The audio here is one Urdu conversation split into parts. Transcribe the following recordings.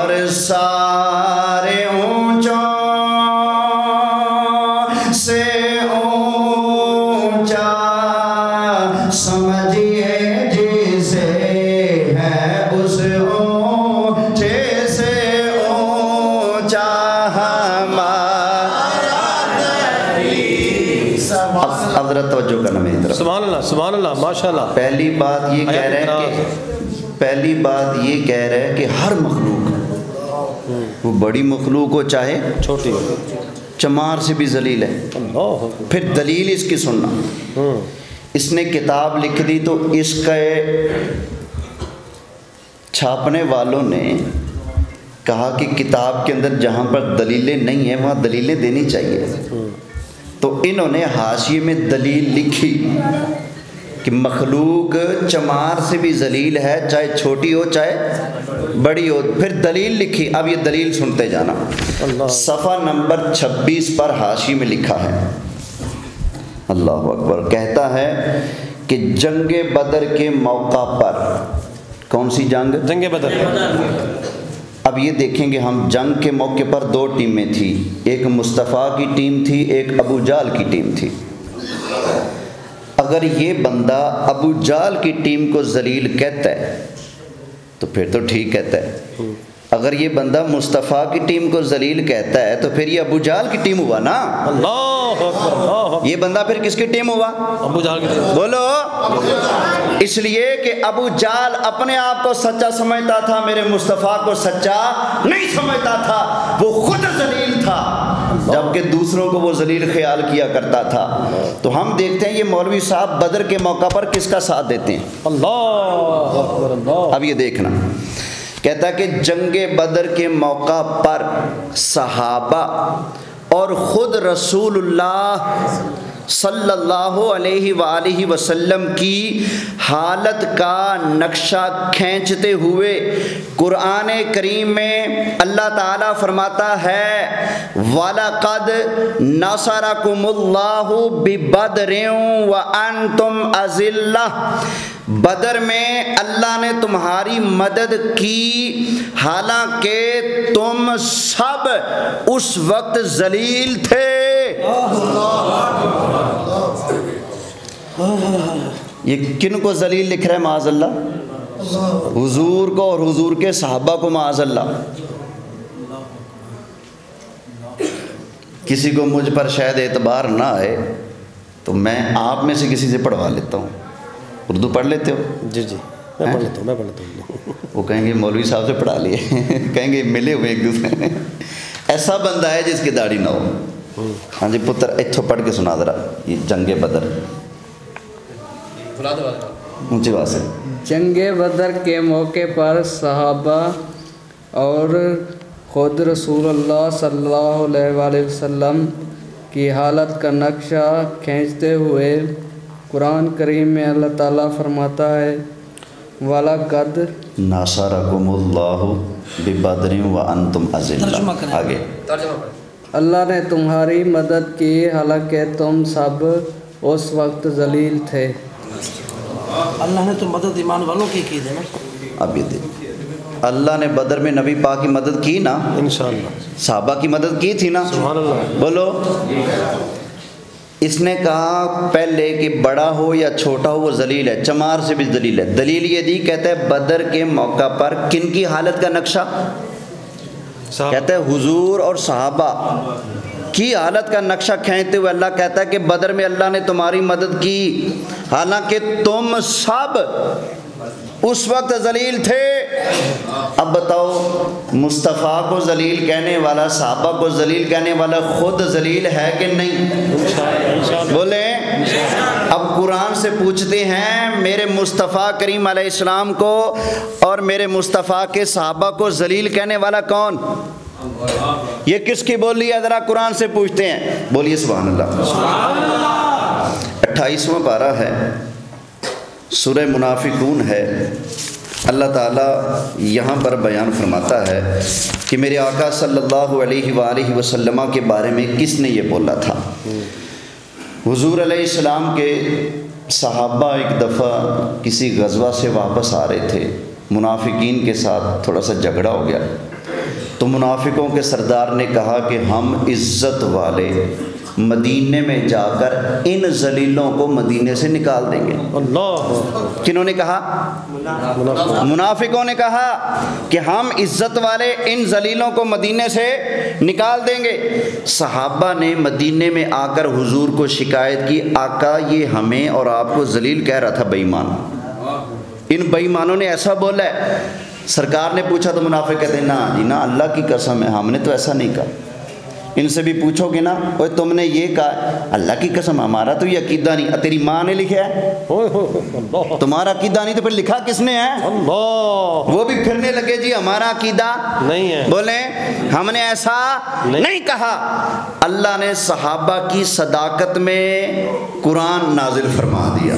اور سارے اونچوں سے اونچا سمجھیے جسے ہے اس اونچے سے اونچا ہمارا نبی۔ حضرت توجہ کرنا میری طرف۔ سبحان اللہ سبحان اللہ ماشاء اللہ۔ پہلی بات یہ کہہ رہے ہیں کہ ہر مخلوق، وہ بڑی مخلوق ہو چاہے چھوٹی ہو، چمار سے بھی ذلیل ہے۔ پھر دلیل اس کی سننا، اس نے کتاب لکھ دی تو اس کے چھاپنے والوں نے کہا کہ کتاب کے اندر جہاں پر دلیلیں نہیں ہیں وہاں دلیلیں دینی چاہیے، تو انہوں نے حاشیے میں دلیل لکھی کہ مخلوق چمار سے بھی ذلیل ہے، چاہے چھوٹی ہو چاہے بڑی ہو۔ پھر دلیل لکھی، اب یہ دلیل سنتے جانا۔ صفحہ نمبر 26 پر حاشی میں لکھا ہے، اللہ اکبر، کہتا ہے کہ جنگ بدر کے موقع پر، کون سی جنگ؟ جنگ بدر۔ اب یہ دیکھیں گے ہم، جنگ کے موقع پر دو ٹیمیں تھیں، ایک مصطفیٰ کی ٹیم تھی، ایک ابو جہل کی ٹیم تھی۔ اگر یہ بندہ ابو جہل کی ٹیم کو ذلیل کہتا ہے تو پھر تو ٹھیک کہتا ہے، اگر یہ بندہ مصطفیٰ کی ٹیم کو ذلیل کہتا ہے تو پھر یہ ابو جہل کی ٹیم ہوا نا۔ اللہ اکبر۔ یہ بندہ پھر کس کی ٹیم ہوا؟ ابو جہل کی ٹیم۔ بولو۔ اس لیے کہ ابو جہل اپنے آپ کو سچا سمجھتا تھا، میرے مصطفیٰ کو سچا نہیں سمجھتا تھا، وہ خود ذلیل تھا، جبکہ دوسروں کو وہ ذلیل خیال کیا کرتا تھا۔ تو ہم دیکھتے ہیں یہ مولوی صاحب بدر کے موقع پر کس کا ساتھ دیتے ہیں۔ اللہ اکبر اللہ۔ اب یہ دیکھنا، کہتا ہے کہ جنگ بدر کے موقع پر صحابہ اور خود رسول اللہ صلی اللہ علیہ وآلہ وسلم کی حالت کا نقشہ کھینچتے ہوئے قرآن کریم میں اللہ تعالیٰ فرماتا ہے وَلَقَدْ نَصَرَكُمُ اللَّهُ بِبَدْرٍ وَأَنْتُمْ أَذِلَّةٌ، بدر میں اللہ نے تمہاری مدد کی حالانکہ تم سب اس وقت ذلیل تھے۔ یہ کن کو ذلیل لکھ رہا ہے معاذ اللہ؟ حضور کو اور حضور کے صحابہ کو معاذ اللہ۔ کسی کو مجھ پر شاید اعتبار نہ آئے تو میں آپ میں سے کسی سے پڑھوا لیتا ہوں۔ اردو پڑھ لیتے ہو؟ جی جی میں پڑھ لیتا ہوں۔ وہ کہیں گے مولوی صاحب سے پڑھا لیے، کہیں گے ملے ہوئے ایک دوسرے میں۔ ایسا بندہ ہے جس کی داڑھی نہ ہو۔ ہاں جی پتر اتھو پڑھ کے سنا ذرا یہ جنگ بدر اونچی بات سے۔ جنگ بدر کے موقع پر صحابہ اور خود رسول اللہ صلی اللہ علیہ وآلہ وسلم کی حالت کا نقشہ کھینچتے ہوئے قرآن کریم میں اللہ تعالیٰ فرماتا ہے وَلَقَدْ نَصَرَكُمُ اللَّهُ بِبَدْرٍ وَأَنْتُمْ أَذِلَّةٌ۔ آگے اللہ نے تمہاری مدد کی حالانکہ تم سب اس وقت ذلیل تھے۔ اللہ نے تو مدد ایمان والوں کی نا۔ اب یہ دیکھ، اللہ نے بدر میں نبی پاک کی مدد کی نا، انشاءاللہ صحابہ کی مدد کی تھی نا، سبحان اللہ۔ بولو۔ اس نے کہا پہلے کہ بڑا ہو یا چھوٹا ہو وہ ذلیل ہے، چمار سے بھی ذلیل ہے۔ دلیل یہ دی، کہتا ہے بدر کے موقع پر کن کی حالت کا نقشہ؟ کہتا ہے حضور اور صحابہ کی حالت کا نقشہ کھینچتے ہوئے اللہ کہتا ہے کہ بدر میں اللہ نے تمہاری مدد کی حالانکہ تم سب اس وقت ذلیل تھے۔ اب بتاؤ مصطفیٰ کو ذلیل کہنے والا، صحابہ کو ذلیل کہنے والا خود ذلیل ہے کہ نہیں؟ بولیں۔ اب قرآن سے پوچھتے ہیں میرے مصطفیٰ کریم علیہ السلام کو اور میرے مصطفیٰ کے صحابہ کو ذلیل کہنے والا کون؟ یہ کس کی بولی ہے ذرا قرآن سے پوچھتے ہیں، بولیے سبحان اللہ۔ 28واں پارہ ہے، سورہ منافقون ہے۔ اللہ تعالیٰ یہاں پر بیان فرماتا ہے کہ میرے آقا صلی اللہ علیہ وآلہ وسلم کے بارے میں کس نے یہ بولا تھا۔ حضور علیہ السلام کے صحابہ ایک دفعہ کسی غزوہ سے واپس آ رہے تھے، منافقین کے ساتھ تھوڑا سا جھگڑا ہو گیا، تو منافقوں کے سردار نے کہا کہ ہم عزت والے مدینے میں جا کر ان ذلیلوں کو مدینے سے نکال دیں گے۔ اللہ کنہوں نے کہا؟ منافقوں نے کہا کہ ہم عزت والے ان ذلیلوں کو مدینے سے نکال دیں گے۔ صحابہ نے مدینے میں آ کر حضور کو شکایت کی، آقا یہ ہمیں اور آپ کو ذلیل کہہ رہا تھا بے ایمان، ان بے ایمانوں نے ایسا بولا ہے۔ سرکار نے پوچھا تو منافق کہتے ہیں نا جی نا، اللہ کی قسم ہے ہم نے تو ایسا نہیں کہا۔ ان سے بھی پوچھو گے نا، اوے تم نے یہ کہا، اللہ کی قسم ہمارا تو یہ عقیدہ نہیں، تیری ماں نے لکھا ہے، اللہ تمہارا عقیدہ نہیں تو پھر لکھا کس نے ہے؟ اللہ وہ بھی پھرنے لگے جی ہمارا عقیدہ نہیں ہے، بولیں ہم نے ایسا نہیں کہا۔ اللہ نے صحابہ کی صداقت میں قرآن نازل فرما دیا۔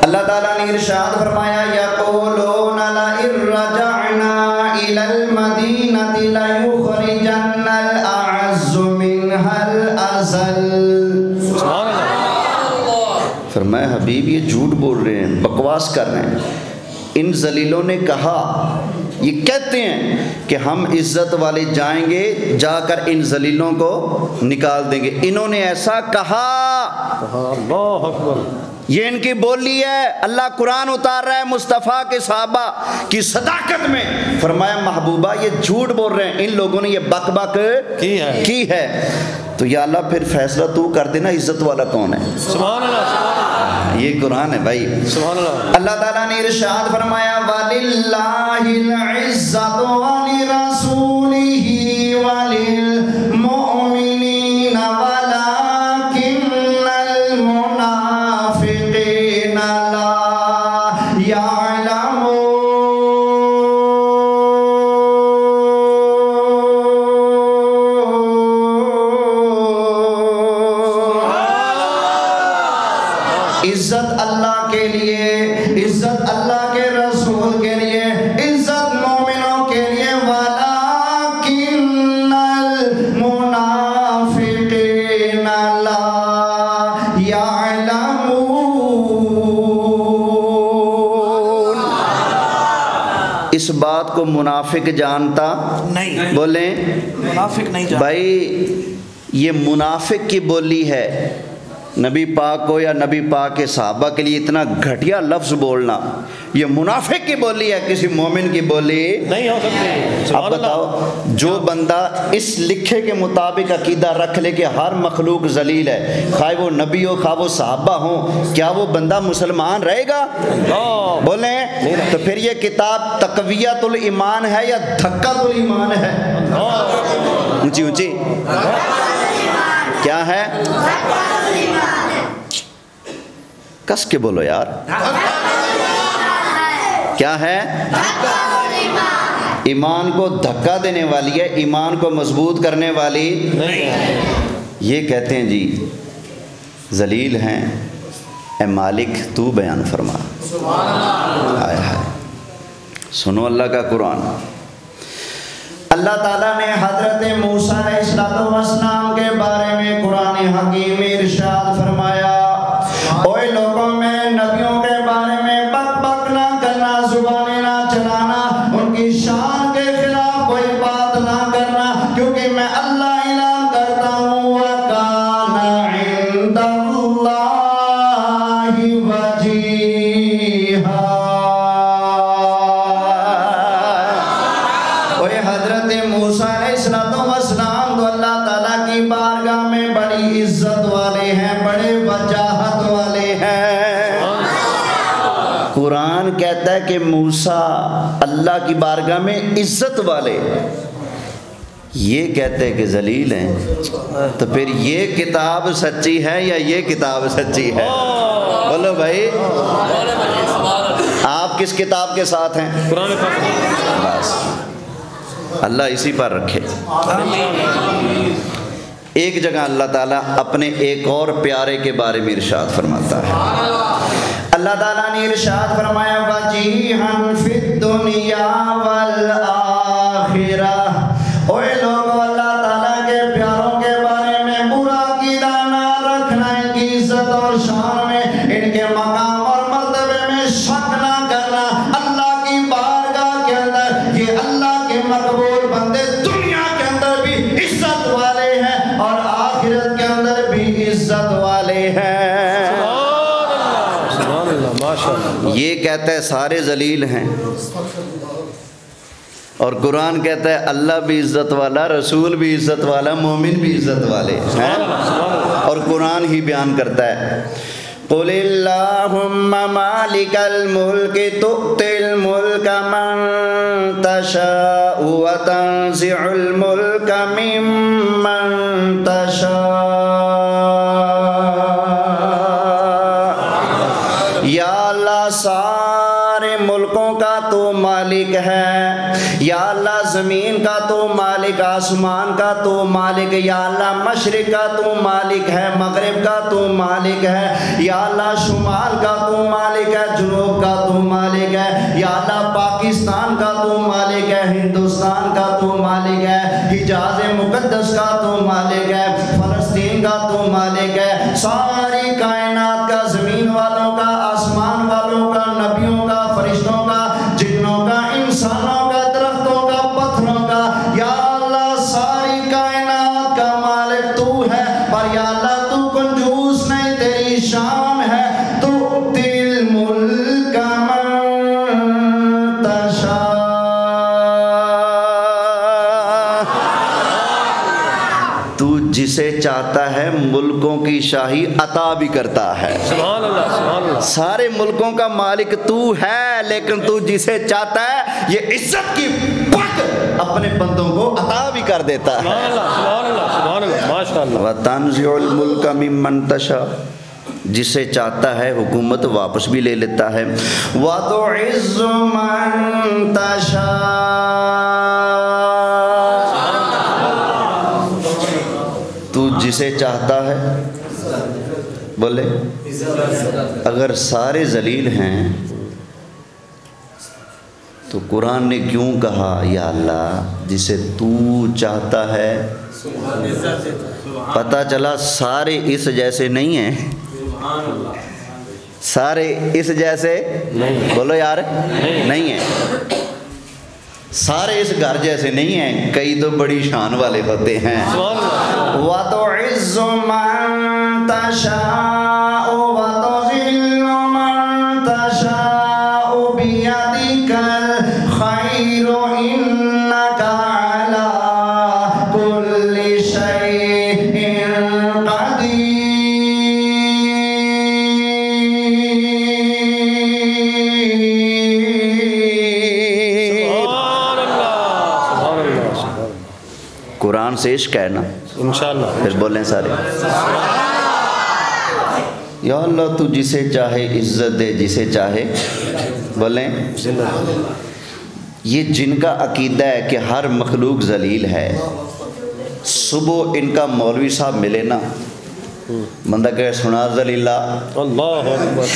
اللہ تعالیٰ نے ارشاد فرمایا یقولون لئن رجعنا إلى المدینة لیخرجن الأعز منها الأذل۔ سبحان اللہ، فرمایا حبیب یہ جھوٹ بول رہے ہیں، بکواس کر رہے ہیں۔ ان ذلیلوں نے کہا، یہ کہتے ہیں کہ ہم عزت والے جائیں گے، جا کر ان ذلیلوں کو نکال دیں گے۔ انہوں نے ایسا کہا، اللہ اکبر، یہ ان کی بولی ہے۔ اللہ قرآن اتار رہا ہے مصطفیٰ کے صحابہ کی صداقت میں، فرمایا محبوبہ یہ جھوٹ بول رہے ہیں، ان لوگوں نے یہ بک بک کی ہے۔ تو یا اللہ پھر فیصلہ تو کر دینا عزت والا کون ہے۔ سبحان اللہ، یہ قرآن ہے بھائی۔ سبحان اللہ، اللہ تعالیٰ نے ارشاد فرمایا وَلِلَّهِ الْعِزَّةُ وَلِرَسُولِهِ وَلِلْمُؤْمِنِينَ وَلَكِنَّ الْمُنَافِقِينَ لَا عزت اللہ کے لیے، عزت اللہ کے رسول کے لیے، عزت مومنوں کے لیے، وَلَكِنَّ الْمُنَافِقِينَ لَا يَعْلَمُونَ۔ اس بات کو منافق جانتا نہیں، بولیں منافق نہیں جانتا۔ بھائی یہ منافق کی بولی ہے، نبی پاک کو یا نبی پاک کے صحابہ کے لیے اتنا گھٹیا لفظ بولنا، یہ منافق کی بولی ہے، کسی مومن کی بولی نہیں ہو سکتی۔ اب سبحان بتاؤ، اللہ، جو بندہ اس لکھے کے مطابق عقیدہ رکھ لے کہ ہر مخلوق ذلیل ہے، خواہ وہ نبی ہو خواہ وہ صحابہ ہوں، کیا وہ بندہ مسلمان رہے گا؟ اللہ بولیں تو پھر یہ کتاب تقویت الایمان ہے یا دھکت الایمان ہے؟ اونچی اونچی کیا ہے؟ کس کے بولو یار، کیا ہے؟ ایمان کو دھکا دینے والی ہے، ایمان کو مضبوط کرنے والی نہیں ہے، یہ کہتے ہیں جی ذلیل ہیں، اے مالک تو بیان فرما۔ ہائے ہائے، سنو اللہ کا قرآن۔ اللہ تعالیٰ نے حضرت موسیٰ علیہ السلام کے بارے میں قرآن حکیم میں ارشاد فرمایا، اوے لوگوں میں نبیوں کے بارے میں بک بک نہ کرنا، زبانیں نہ چلانا، ان کی شان کے خلاف کوئی بات نہ کرنا، کیونکہ میں اللہ اعلان کرتا ہوں وَكَانَ عِندَ اللَّهِ وَجِيهًا۔ حضرت موسیٰ علیہ السلام تو اللہ تعالیٰ کی بارگاہ میں بڑی عزت والے ہیں، بڑے وجاہت والے ہیں۔ قرآن کہتا ہے کہ موسیٰ اللہ کی بارگاہ میں عزت والے، یہ کہتے ہیں کہ ذلیل ہیں، تو پھر یہ کتاب سچی ہے یا یہ کتاب سچی ہے؟ بولو بھائی، آپ کس کتاب کے ساتھ ہیں؟ قرآن پاک۔ بس اللہ اسی پر رکھے۔ ایک جگہ اللہ تعالیٰ اپنے ایک اور پیارے کے بارے میں ارشاد فرماتا ہے۔ اللہ تعالیٰ نے ارشاد فرمایا وَجِيهًا فِي الدُّنْيَا وَالْآخِرَةِ۔ اوے لوگوں، اللہ تعالیٰ کے پیاروں کے بارے میں برا عقیدہ نہ رکھنا، ان کی عزت اور شان میں، ان کے مقام اور مرتبے میں شک نہ کرنا۔ اللہ کی بارگاہ کے اندر یہ اللہ یہ کہتا ہے سارے ذلیل ہیں، اور قرآن کہتا ہے اللہ بھی عزت والا، رسول بھی عزت والا، مومن بھی عزت والے ہیں، اور قرآن ہی بیان کرتا ہے قُلِ اللَّهُمَّ مَالِكَ الْمُلْكِ تُؤْتِي الْمُلْكَ مَن تَشَاءُ وَتَنزِعُ الْمُلْكَ مِمَّن تَشَاءُ۔ یا اللہ سارے ملکوں کا تو مالک ہے، یا اللہ زمین کا تو مالک، آسمان کا تو مالک، یا اللہ مشرق کا تو مالک ہے، مغرب کا تو مالک ہے، یا اللہ شمال کا تو مالک ہے، جنوب کا تو مالک ہے، یا اللہ پاکستان کا تو مالک ہے، ہندوستان کا تو مالک ہے، حجاز مقدس کا تو مالک ہے، فلسطین کا تو مالک ہے، ساری کائنات کا، زمین والوں کا، آسمان والوں کا، نبیوں کا، فرشتوں کا، جنوں کا، انسانوں کا، درختوں کا، پتھروں کا، یا اللہ ساری کائنات کا مالک تو ہے، پر یا اللہ تو کنجوس نہیں، تیری شان ہے تؤتی الملک من تشاء، تو جسے چاہتا ہے ملکوں کی شاہی عطا بھی کرتا ہے۔ سبحان اللہ، سبحان اللہ۔ سارے ملکوں کا مالک تو ہے، لیکن تو جسے چاہتا ہے یہ عزت کی پگ اپنے بندوں کو عطا بھی کر دیتا ہے۔ سبحان اللہ، سبحان اللہ، سبحان اللہ، ماشاء اللہ۔ وَتَنزِعُ الْمُلْكَ مِمَّن تَشَاءُ، جسے چاہتا ہے حکومت واپس بھی لے لیتا ہے۔ وَتُعِزُّ مَن تَشَاءُ، تو جسے چاہتا ہے، بولے اگر سارے ذلیل ہیں تو قرآن نے کیوں کہا یا اللہ جسے تو چاہتا ہے؟ پتہ چلا سارے اس جیسے نہیں ہیں، سارے اس جیسے بولو یار نہیں ہیں، سارے اس گھر جیسے نہیں ہیں، کئی تو بڑی شان والے ہوتے ہیں۔ وَتُعِزُّ مَن تَشَاءُ وَتُذِلُّ مَن تَشَاءُ بِيَدِكَ الْخَيْرُ إِنَّكَ عَلَىٰ كُلِّ شَيْءٍ قَدِيرٌ۔ قرآن سے عشق ہے نا، انشاءاللہ۔ پھر بولیں سارے یا اللہ تو جسے چاہے عزت دے، جسے چاہے بولیں۔ یہ جن کا عقیدہ ہے کہ ہر مخلوق ذلیل ہے، صبح ان کا مولوی صاحب ملے نا، بندہ کہے سنا ذلیلہ، اللہ اکبر۔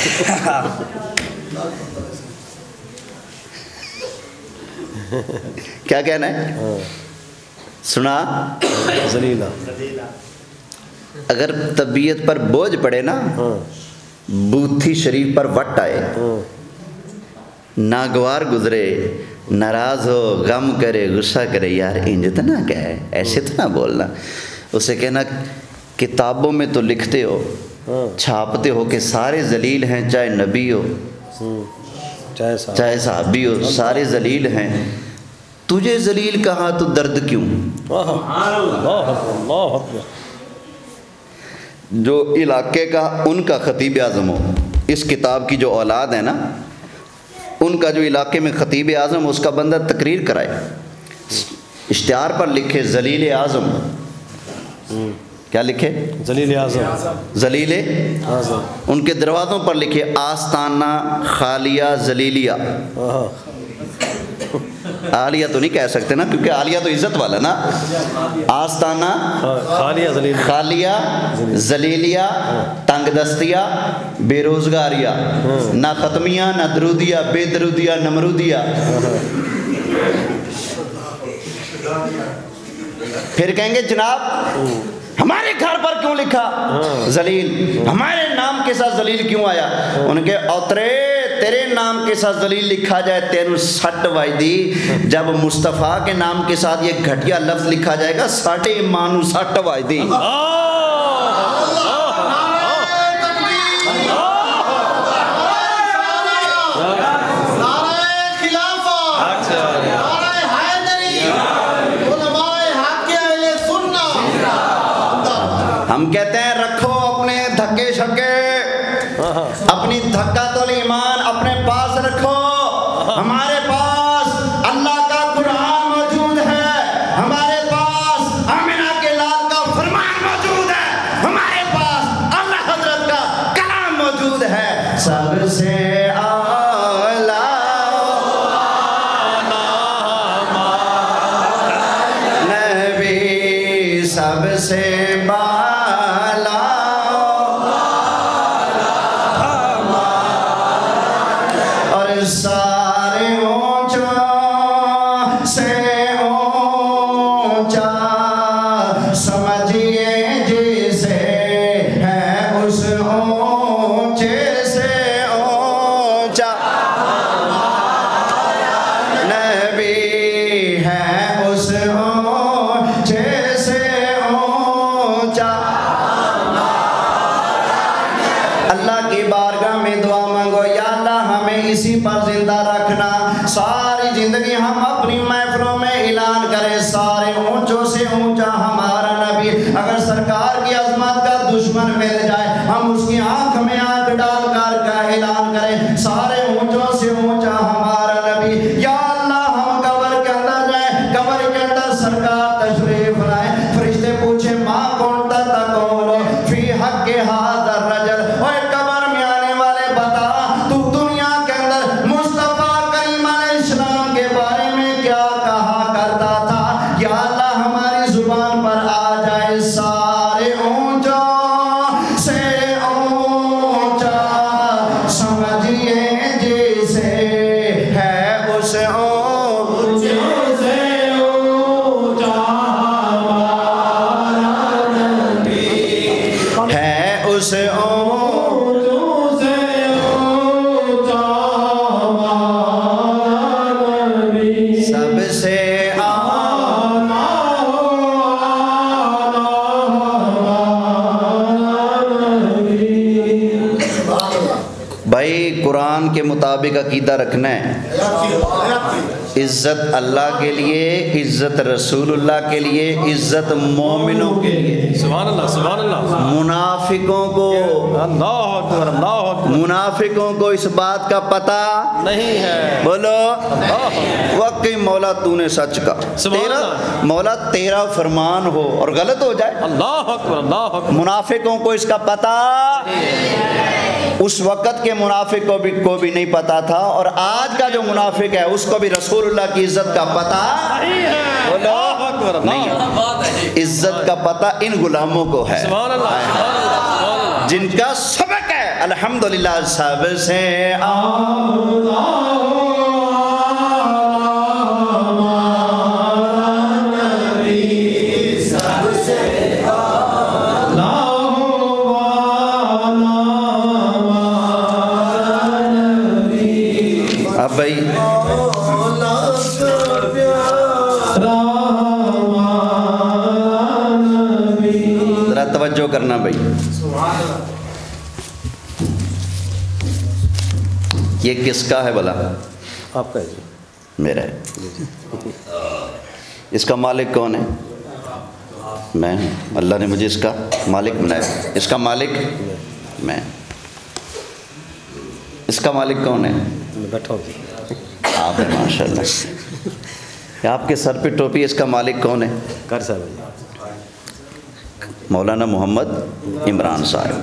کیا کہنا ہے؟ سنا ذلیلہ۔ اگر طبیعت پر بوجھ پڑے نا، بوتھی شریف پر وٹ آئے، ناگوار گزرے، ناراض ہو، غم کرے، غصہ کرے، یار انج تو نہ کہے، ایسے تو نہ بولنا، اسے کہنا کتابوں میں تو لکھتے ہو، چھاپتے ہو کہ سارے ذلیل ہیں، چاہے نبی ہو چاہے صحابی ہو، سارے ذلیل ہیں، تجھے ذلیل کہا تو درد کیوں؟ جو علاقے کا ان کا خطیب اعظم ہو، اس کتاب کی جو اولاد ہے نا، ان کا جو علاقے میں خطیب اعظم، اس کا بندہ تقریر کرائے، اشتہار پر لکھے ذلیل اعظم، کیا لکھے؟ ذلیل اعظم، ذلیل اعظم، ان کے دروازوں پر لکھے آستانہ خالیہ ذلیلیہ، عالیہ تو نہیں کہہ سکتے نا، کیونکہ عالیہ تو عزت والا نا، آستانہ خالیہ ذلیلیہ، تنگ دستیہ، بے روزگاریہ، نہ ختمیہ، نہ درودیہ، بے درودیہ، نمرودیہ۔ پھر کہیں گے جناب ہمارے گھر پر کیوں لکھا ذلیل، ہمارے نام کے ساتھ ذلیل کیوں آیا؟ ان کے اوترے تیرے نام کے ساتھ ذلیل لکھا جائے تینوں سٹ وائدی، جب مصطفیٰ کے نام کے ساتھ یہ گھٹیا لفظ لکھا جائے گا ساٹھے مانو سٹ وائدی۔ ہم کہتے ہیں رکھو اپنے دھکے شکے، اپنی دھکا تو ایمان اپنے پاس رکھو. ہمارے پاس اللہ کا قرآن موجود ہے، ہمارے پاس آمنہ کے لال کا فرمان موجود ہے، ہمارے پاس اللہ حضرت کا کلام موجود ہے. سب سے سب سے بالا اور سارے اونچا سے اونچا سمجھیے جسے ہے اس اونچے سے اونچا نبی ہے اس اونچے سے اللہ کی بارگاہ میں دعا مانگو، یا اللہ ہمیں اسی پر زندہ رکھنا. ساری زندگی ہم اپنی محفلوں میں اعلان کریں سارے اونچوں سے اونچا ہمارا نبی. اگر سرکار کی عظمت کا دشمن مل جائے ہم اس کی آنکھ میں آنکھ ڈال کر کا اعلان کریں سارے اونچوں سے اونچا ہمارا نبی. یا اللہ ہم قبر کے اندر جائیں، قبر کے اندر سرکار تشریف لائیں، فرشتے پوچھیں ماں کونتا تقولو فی حق ھذا الرجل، اوے قبر میں آنے والے بتا تو دنیا کے اندر مصطفیٰ کریم علیہ السلام کے بارے میں کیا کہا کرتا تھا. یا اللہ ہماری زبان پر آ جائے سارے اونچا سے اونچا سمجھیے جسے ہے اس اونچے سے اونچا ہے اس اونچوں سے اونچا سب سے بھائی قرآن کے مطابق عقیدہ رکھنا ہے. عزت اللہ کے لیے، عزت رسول اللہ کے لیے، عزت مومنوں کے لیے. سبحان اللہ سبحان اللہ. منافقوں کو اللہ اکبر اللہ اکبر. منافقوں کو اس بات کا پتہ نہیں ہے. بولو واقعی مولا تو نے سچ کا، تیرا مولا تیرا فرمان ہو اور غلط ہو جائے. اللہ اکبر اللہ اکبر. منافقوں کو اس کا پتہ اس وقت کے منافق کو بھی نہیں پتا تھا، اور آج کا جو منافق ہے اس کو بھی رسول اللہ کی عزت کا پتہ نہیں ہے. عزت کا پتہ ان غلاموں کو ہے جن کا سبق ہے الحمدللہ. سب سے اب بھائی ذرا توجہ کرنا بھائی، یہ کس کا ہے بھلا؟ آپ کا ہے جی. میرا ہے. اس کا مالک کون ہے؟ میں ہوں. اللہ نے مجھے اس کا مالک بنایا. اس کا مالک میں. اس کا مالک کون ہے؟ بیٹھا ہوں. آپ ہیں ماشاء اللہ. آپ کے سر پہ ٹوپی، اس کا مالک کون ہے؟ کر صاحب مولانا محمد عمران صاحب.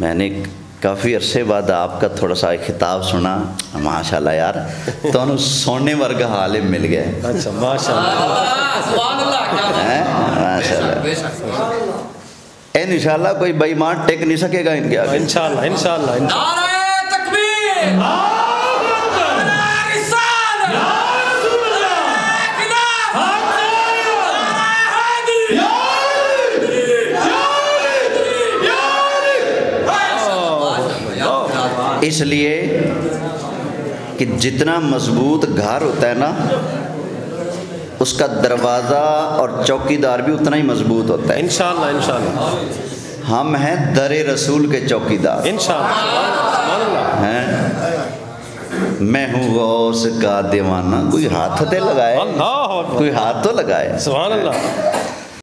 میں نے کافی عرصے بعد آپ کا تھوڑا سا خطاب سنا، ماشاء اللہ یار تو سونے ورگا عالم مل گئے. اچھا ماشاء اللہ ماشاء اللہ. انشاءاللہ کوئی بے ایمان ٹک نہیں سکے گا ان کے آگے. انشاءاللہ انشاءاللہ. نعرہ تکبیر، اس لیے کہ جتنا مضبوط گھر ہوتا ہے نا اس کا دروازہ اور چوکیدار بھی اتنا ہی مضبوط ہوتا ہے. انشاءاللہ انشاءاللہ. ہم ہیں در رسول کے چوکیدار. انشاءاللہ ہیں میں ہوں غوث کا دیوانہ. کوئی ہاتھ تے لگائے، اللہ کوئی ہاتھ تو لگائے. سبحان اللہ.